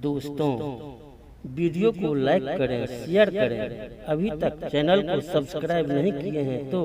दोस्तों, वीडियो को लाइक करें, शेयर करें। अभी तक चैनल को सब्सक्राइब नहीं किए हैं तो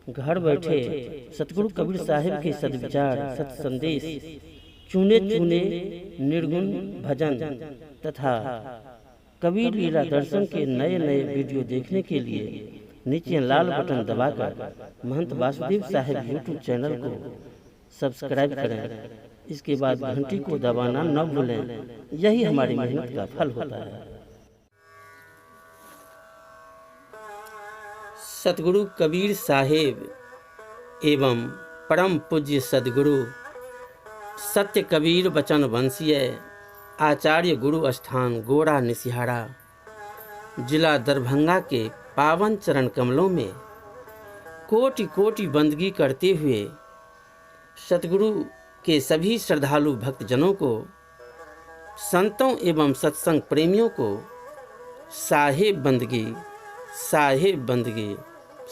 घर बैठे सतगुरु कबीर साहिब के सद्विचार, सत संदेश, चुने चुने निर्गुण भजन तथा कबीर लीला दर्शन के नए नए वीडियो देखने के लिए नीचे लाल बटन दबाकर महंत वासुदेव साहिब यूट्यूब चैनल को सब्सक्राइब करें। इसके बाद घंटी को दबाना न भूलें, यही हमारी मेहनत का फल होता है। सतगुरु कबीर साहिब एवं परम पूज्य सदगुरु सत्य कबीर बचन वंशीय आचार्य गुरु स्थान गोरा निसिहारा जिला दरभंगा के पावन चरण कमलों में कोटि कोटि बंदगी करते हुए सतगुरु के सभी श्रद्धालु भक्तजनों को, संतों एवं सत्संग प्रेमियों को साहिब बंदगी, साहिब बंदगी,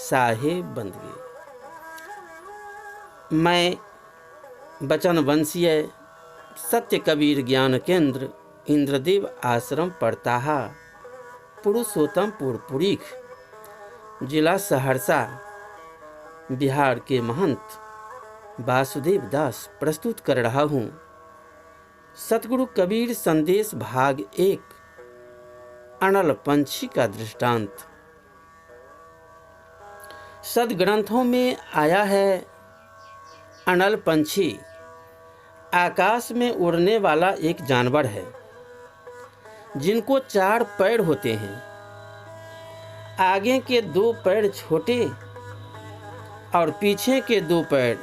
साहिब बंदगी। मैं बचन वंशीय सत्य कबीर ज्ञान केंद्र इंद्रदेव आश्रम परताहा पुरुषोत्तमपुर पुरीख जिला सहरसा बिहार के महंत वासुदेव दास प्रस्तुत कर रहा हूँ सतगुरु कबीर संदेश भाग 1 अनल पंछी का दृष्टांत। सदग्रंथों में आया है, अनल पंछी आकाश में उड़ने वाला एक जानवर है जिनको 4 पैर होते हैं। आगे के 2 पैर छोटे और पीछे के 2 पैर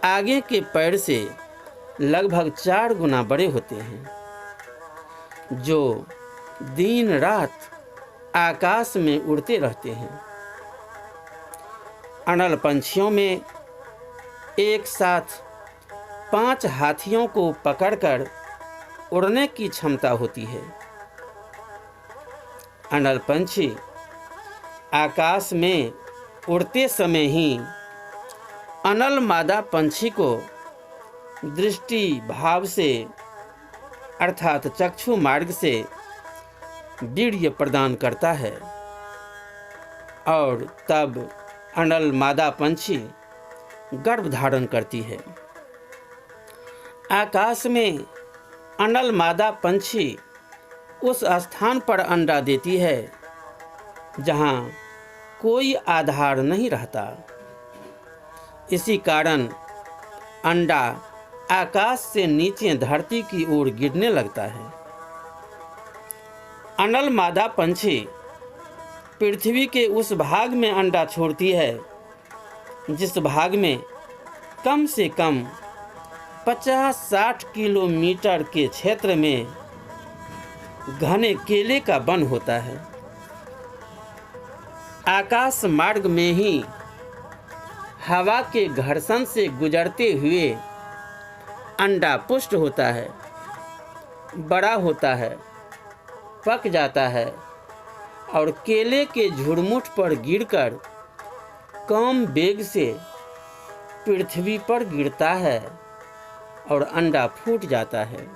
आगे के पैर से लगभग 4 गुना बड़े होते हैं, जो दिन रात आकाश में उड़ते रहते हैं। अनल पंछियों में एक साथ 5 हाथियों को पकड़कर उड़ने की क्षमता होती है। अनल पंछी आकाश में उड़ते समय ही अनल मादा पंछी को दृष्टि भाव से अर्थात चक्षु मार्ग से वीर्य प्रदान करता है और तब अनल मादा पंछी गर्भ धारण करती है। आकाश में अनल मादा पंछी उस स्थान पर अंडा देती है जहाँ कोई आधार नहीं रहता। इसी कारण अंडा आकाश से नीचे धरती की ओर गिरने लगता है। अनल मादा पंछी पृथ्वी के उस भाग में अंडा छोड़ती है जिस भाग में कम से कम 50-60 किलोमीटर के क्षेत्र में घने केले का वन होता है। आकाश मार्ग में ही हवा के घर्षण से गुजरते हुए अंडा पुष्ट होता है, बड़ा होता है, पक जाता है और केले के झुरमुट पर गिरकर कम वेग से पृथ्वी पर गिरता है और अंडा फूट जाता है,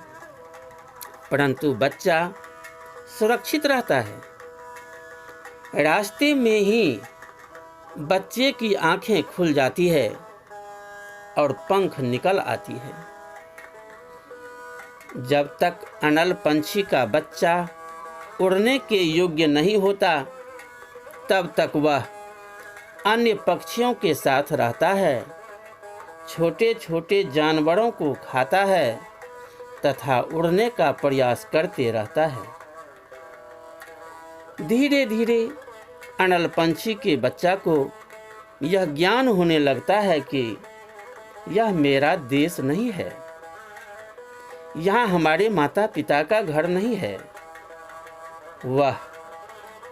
परंतु बच्चा सुरक्षित रहता है। रास्ते में ही बच्चे की आंखें खुल जाती है और पंख निकल आती है। जब तक अनल पंछी का बच्चा उड़ने के योग्य नहीं होता तब तक वह अन्य पक्षियों के साथ रहता है, छोटे छोटे जानवरों को खाता है तथा उड़ने का प्रयास करते रहता है। धीरे धीरे अनल पंछी के बच्चा को यह ज्ञान होने लगता है कि यह मेरा देश नहीं है, यहाँ हमारे माता पिता का घर नहीं है। वह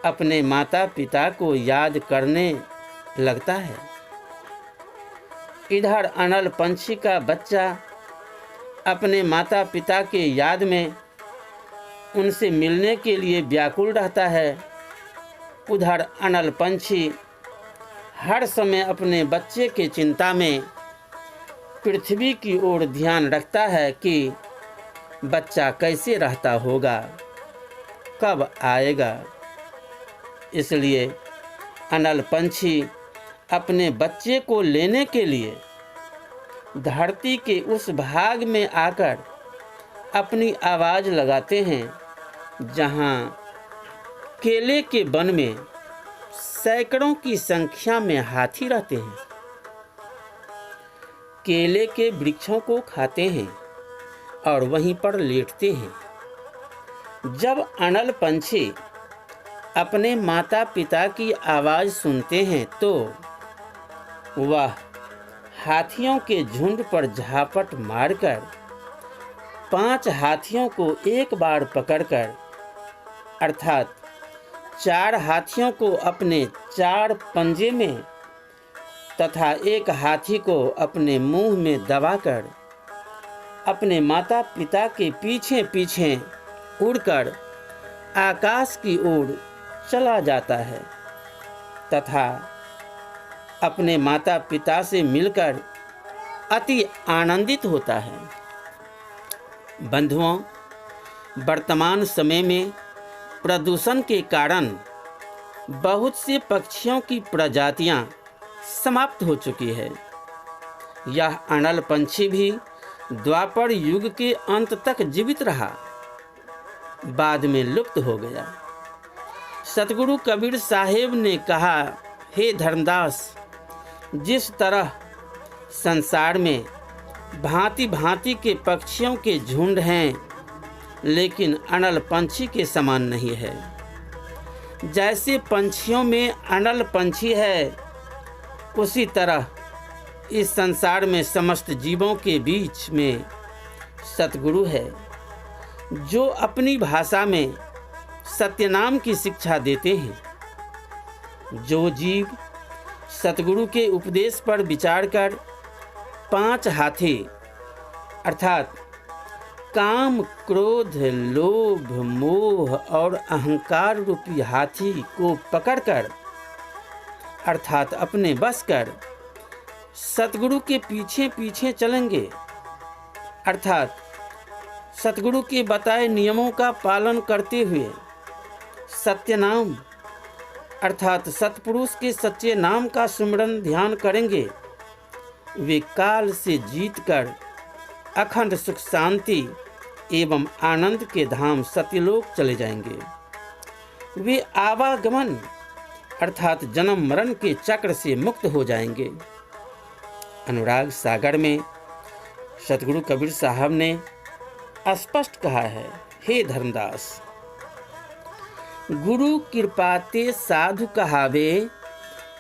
अपने माता पिता को याद करने लगता है। इधर अनल पंछी का बच्चा अपने माता पिता के याद में उनसे मिलने के लिए व्याकुल रहता है। उधर अनल पंछी हर समय अपने बच्चे के चिंता में पृथ्वी की ओर ध्यान रखता है कि बच्चा कैसे रहता होगा, कब आएगा। इसलिए अनल पंछी अपने बच्चे को लेने के लिए धरती के उस भाग में आकर अपनी आवाज़ लगाते हैं जहाँ केले के वन में सैकड़ों की संख्या में हाथी रहते हैं। केले के वृक्षों को खाते हैं और वहीं पर लेटते हैं। जब अनल पंछी अपने माता पिता की आवाज़ सुनते हैं तो वह हाथियों के झुंड पर झापट मारकर 5 हाथियों को एक बार पकड़कर, अर्थात 4 हाथियों को अपने 4 पंजे में तथा एक हाथी को अपने मुंह में दबाकर अपने माता पिता के पीछे पीछे उड़कर आकाश की ओर चला जाता है तथा अपने माता पिता से मिलकर अति आनंदित होता है। बंधुओं, वर्तमान समय में प्रदूषण के कारण बहुत से पक्षियों की प्रजातियां समाप्त हो चुकी है। यह अनल पंछी भी द्वापर युग के अंत तक जीवित रहा, बाद में लुप्त हो गया। सतगुरु कबीर साहेब ने कहा, हे धर्मदास, जिस तरह संसार में भांति भांति के पक्षियों के झुंड हैं, लेकिन अनल पंछी के समान नहीं है। जैसे पंछियों में अनल पंछी है, उसी तरह इस संसार में समस्त जीवों के बीच में सतगुरु है, जो अपनी भाषा में सत्यनाम की शिक्षा देते हैं। जो जीव सतगुरु के उपदेश पर विचार कर 5 हाथी अर्थात काम, क्रोध, लोभ, मोह और अहंकार रूपी हाथी को पकड़कर अर्थात अपने बस कर सतगुरु के पीछे पीछे चलेंगे, अर्थात सतगुरु के बताए नियमों का पालन करते हुए सत्यनाम अर्थात सतपुरुष के सच्चे नाम का सुमिरन ध्यान करेंगे, वे काल से जीतकर अखंड सुख शांति एवं आनंद के धाम सत्यलोक चले जाएंगे। वे आवागमन अर्थात जन्म मरण के चक्र से मुक्त हो जाएंगे। अनुराग सागर में सतगुरु कबीर साहब ने स्पष्ट कहा है, हे धर्मदास, गुरु कृपाते साधु कहावे,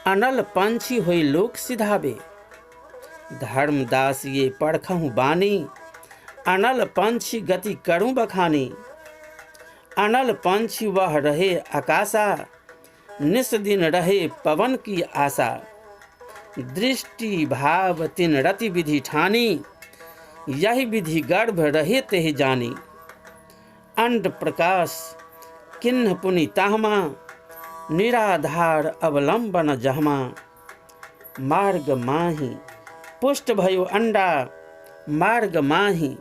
अनल पंछी होई लोक सिधावे। धर्मदास ये पढ़खहु बानी, अनल पंछी गति करूं बखानी। अनल पंछी वह रहे आकाशा, निस दिन रहे पवन की आशा। दृष्टि भाव तिन रति विधि ठानी, यही विधि गर्भ रहे तेहि जानी। अंड प्रकाश किन्ह पुनि ताहमा, निराधार अवलंबन जहमा। मार्ग माही पुष्ट भयो अंडा, मार्ग माही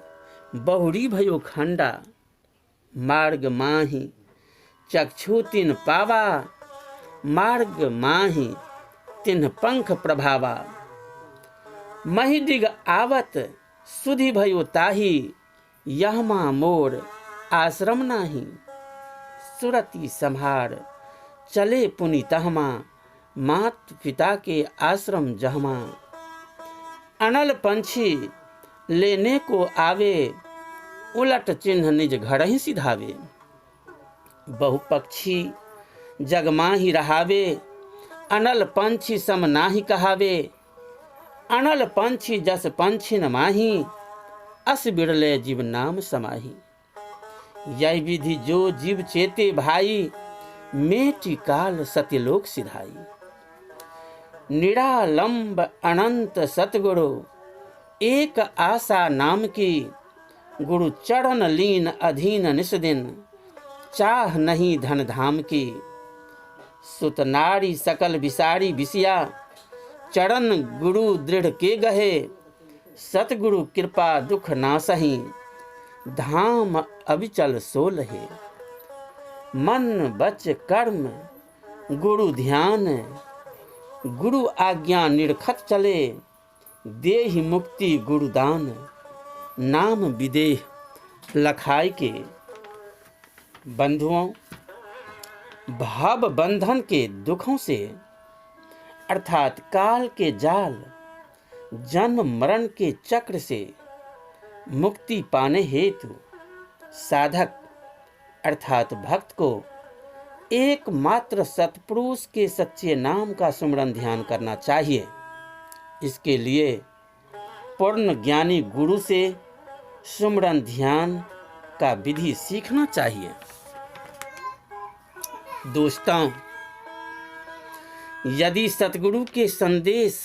बहुरी भयो खंडा। मार्ग माही चक्षु तिन पावा, मार्ग माही तिन्ह पंख प्रभावा। मही डिग आवत सुधि भयो ताही, यहमा मोर आश्रम नाही। सुरति संहार चले पुनि तहमा, मात पिता के आश्रम जहमा। अनल पंछी लेने को आवे, उलट चिन्ह निज घर ही सिधावे। बहु पक्षी जग माही रहावे, अनल पंछी सम नाही कहावे। अनल पंछी जस पंछी न माही, अस बिरले जीव नाम समाही। यह विधि जो जीव चेते भाई, मेटी काल सत्यलोक सिधाई। निरालंब अनंत सतगुरु, एक आशा नाम की। गुरु चरण लीन अधीन निस्दिन, चाह नहीं धन धाम की। सुत नारी सकल विसारी विसिया, चरण गुरु दृढ़ के गहे। सतगुरु कृपा दुख ना सही, धाम अविचल सोलहे। मन बच कर्म गुरु ध्यान, गुरु आज्ञा निरखत चले। देहि मुक्ति गुरुदान, नाम विदेह लखाई के। बंधुओं, भाव बंधन के दुखों से अर्थात काल के जाल, जन्म मरण के चक्र से मुक्ति पाने हेतु साधक अर्थात भक्त को एकमात्र सतपुरुष के सच्चे नाम का सुमरन ध्यान करना चाहिए। इसके लिए पूर्ण ज्ञानी गुरु से सुमरन ध्यान का विधि सीखना चाहिए। दोस्तों, यदि सतगुरु के संदेश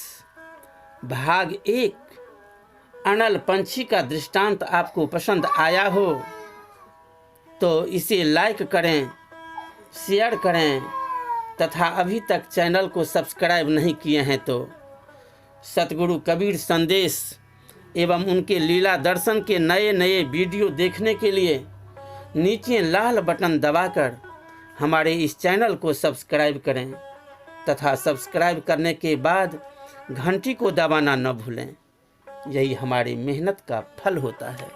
भाग 1 अनल पंछी का दृष्टांत आपको पसंद आया हो तो इसे लाइक करें, शेयर करें तथा अभी तक चैनल को सब्सक्राइब नहीं किए हैं तो सतगुरु कबीर संदेश एवं उनके लीला दर्शन के नए नए वीडियो देखने के लिए नीचे लाल बटन दबाकर हमारे इस चैनल को सब्सक्राइब करें तथा सब्सक्राइब करने के बाद घंटी को दबाना न भूलें। यही हमारी मेहनत का फल होता है।